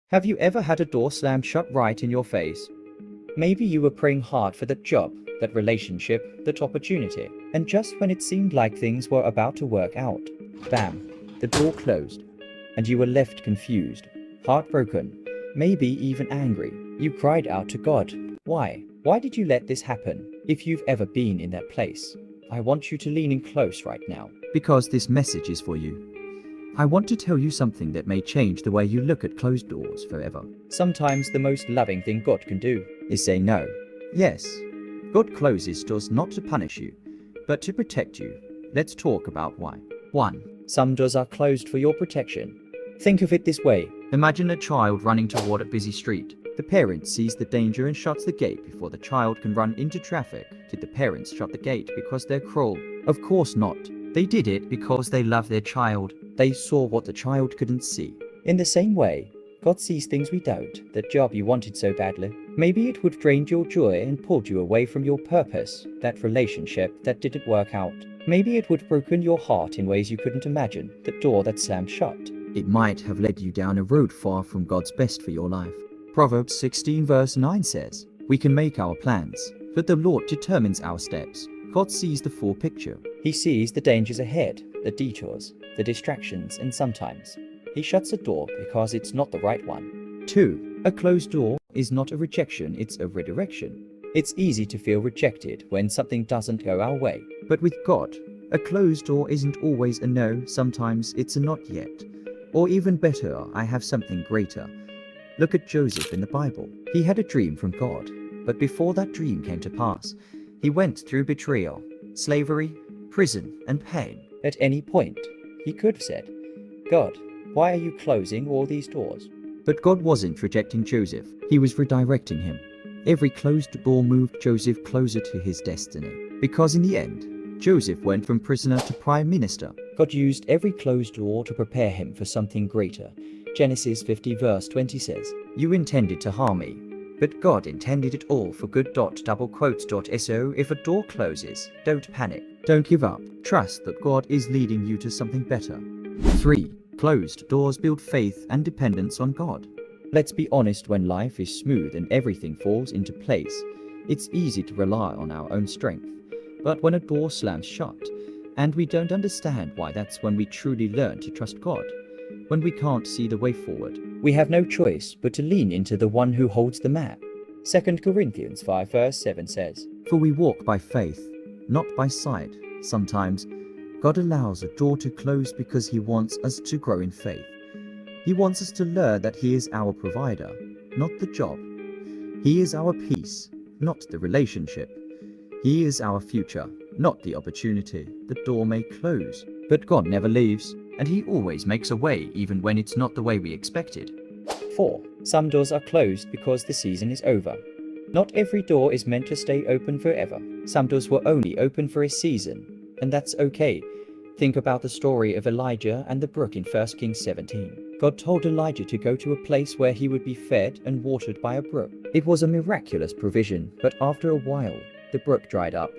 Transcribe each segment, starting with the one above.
Have you ever had a door slam shut right in your face? Maybe you were praying hard for that job, that relationship, that opportunity, and just when it seemed like things were about to work out, bam, the door closed, and you were left confused, heartbroken, maybe even angry. You cried out to God. Why? Why did you let this happen? If you've ever been in that place, I want you to lean in close right now, because this message is for you. I want to tell you something that may change the way you look at closed doors forever. Sometimes the most loving thing God can do is say no. Yes, God closes doors not to punish you, but to protect you. Let's talk about why. 1. Some doors are closed for your protection. Think of it this way. Imagine a child running toward a busy street. The parent sees the danger and shuts the gate before the child can run into traffic. Did the parents shut the gate because they're cruel? Of course not. They did it because they love their child. They saw what the child couldn't see. In the same way, God sees things we don't. That job you wanted so badly. Maybe it would drain your joy and pulled you away from your purpose. That relationship that didn't work out. Maybe it would broken your heart in ways you couldn't imagine. The door that slammed shut. It might have led you down a road far from God's best for your life. Proverbs 16 verse 9 says, "We can make our plans, but the Lord determines our steps." God sees the full picture. He sees the dangers ahead, the detours, the distractions, and sometimes He shuts a door because it's not the right one. 2. A closed door is not a rejection, it's a redirection. It's easy to feel rejected when something doesn't go our way. But with God, a closed door isn't always a no, sometimes it's a not yet. Or even better, I have something greater. Look at Joseph in the Bible. He had a dream from God, but before that dream came to pass, he went through betrayal, slavery, prison, and pain. At any point, he could have said, "God, why are you closing all these doors?" But God wasn't rejecting Joseph, He was redirecting him. Every closed door moved Joseph closer to his destiny. Because in the end, Joseph went from prisoner to prime minister. God used every closed door to prepare him for something greater. Genesis 50 verse 20 says, "You intended to harm me, but God intended it all for good. So if a door closes, don't panic. Don't give up. Trust that God is leading you to something better. 3. Closed doors build faith and dependence on God. Let's be honest, when life is smooth and everything falls into place, it's easy to rely on our own strength. But when a door slams shut, and we don't understand why, that's when we truly learn to trust God. When we can't see the way forward, we have no choice but to lean into the one who holds the map. 2 Corinthians 5 verse 7 says, "For we walk by faith, not by sight." Sometimes, God allows a door to close because He wants us to grow in faith. He wants us to learn that He is our provider, not the job. He is our peace, not the relationship. He is our future, not the opportunity. The door may close, but God never leaves, and He always makes a way even when it's not the way we expected. 4. Some doors are closed because the season is over. Not every door is meant to stay open forever. Some doors were only open for a season, and that's okay. Think about the story of Elijah and the brook in 1 Kings 17. God told Elijah to go to a place where he would be fed and watered by a brook. It was a miraculous provision, but after a while, the brook dried up.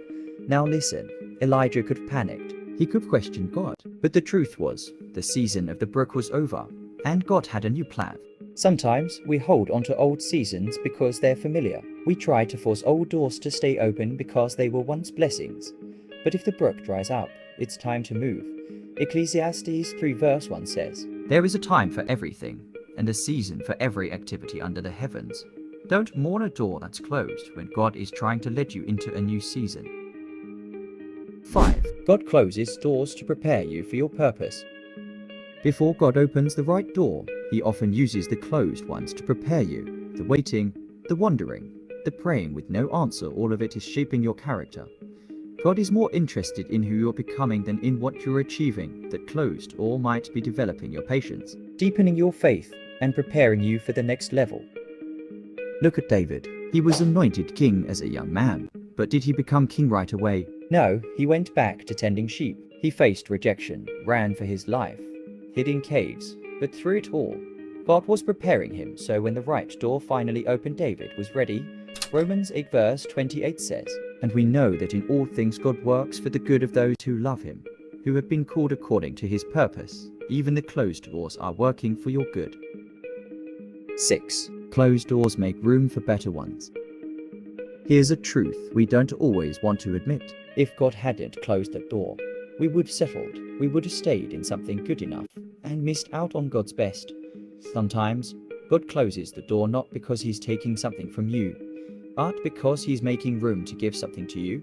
Now listen, Elijah could have panicked. He could question God. But the truth was, the season of the brook was over, and God had a new plan. Sometimes we hold on to old seasons because they're familiar. We try to force old doors to stay open because they were once blessings. But if the brook dries up, it's time to move. Ecclesiastes 3 verse 1 says, "There is a time for everything, and a season for every activity under the heavens." Don't mourn a door that's closed when God is trying to lead you into a new season. 5. God closes doors to prepare you for your purpose. Before God opens the right door, He often uses the closed ones to prepare you. The waiting, the wondering, the praying with no answer, all of it is shaping your character. God is more interested in who you're becoming than in what you're achieving. That closed door might be developing your patience, deepening your faith, and preparing you for the next level. Look at David. He was anointed king as a young man, but did he become king right away? No, he went back to tending sheep. He faced rejection, ran for his life, hid in caves, but through it all, God was preparing him, so when the right door finally opened, David was ready. Romans 8 verse 28 says, "And we know that in all things God works for the good of those who love Him, who have been called according to His purpose." Even the closed doors are working for your good. 6. Closed doors make room for better ones. Here's a truth we don't always want to admit. If God hadn't closed that door, we would have settled, we would have stayed in something good enough, and missed out on God's best. Sometimes, God closes the door not because He's taking something from you, but because He's making room to give something to you.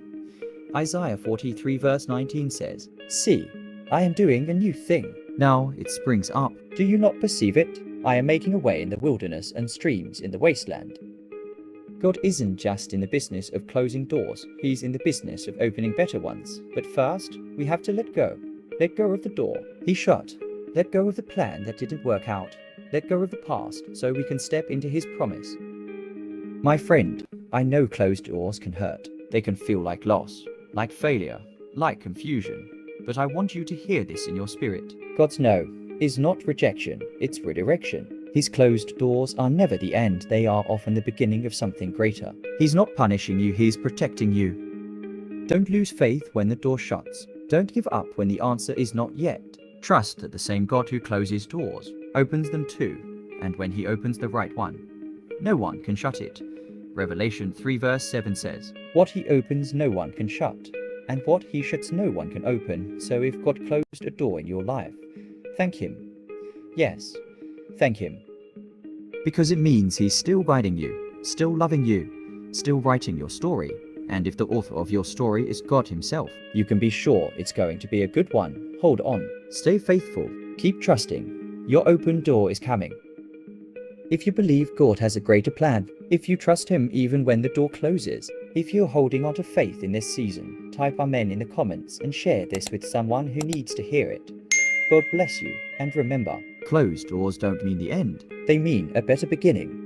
Isaiah 43 verse 19 says, "See, I am doing a new thing. Now it springs up. Do you not perceive it? I am making a way in the wilderness and streams in the wasteland." God isn't just in the business of closing doors, He's in the business of opening better ones. But first, we have to let go. Let go of the door He shut. Let go of the plan that didn't work out. Let go of the past so we can step into His promise. My friend, I know closed doors can hurt. They can feel like loss, like failure, like confusion. But I want you to hear this in your spirit. God's no is not rejection, it's redirection. His closed doors are never the end, they are often the beginning of something greater. He's not punishing you, He's protecting you. Don't lose faith when the door shuts. Don't give up when the answer is not yet. Trust that the same God who closes doors opens them too, and when He opens the right one, no one can shut it. Revelation 3 verse 7 says, "What He opens no one can shut, and what He shuts no one can open." So if God closed a door in your life, thank Him. Yes, thank Him. Because it means He's still guiding you, still loving you, still writing your story. And if the author of your story is God Himself, you can be sure it's going to be a good one. Hold on, stay faithful, keep trusting. Your open door is coming. If you believe God has a greater plan, if you trust Him even when the door closes, if you're holding on to faith in this season, type Amen in the comments and share this with someone who needs to hear it. God bless you, and remember, closed doors don't mean the end, they mean a better beginning.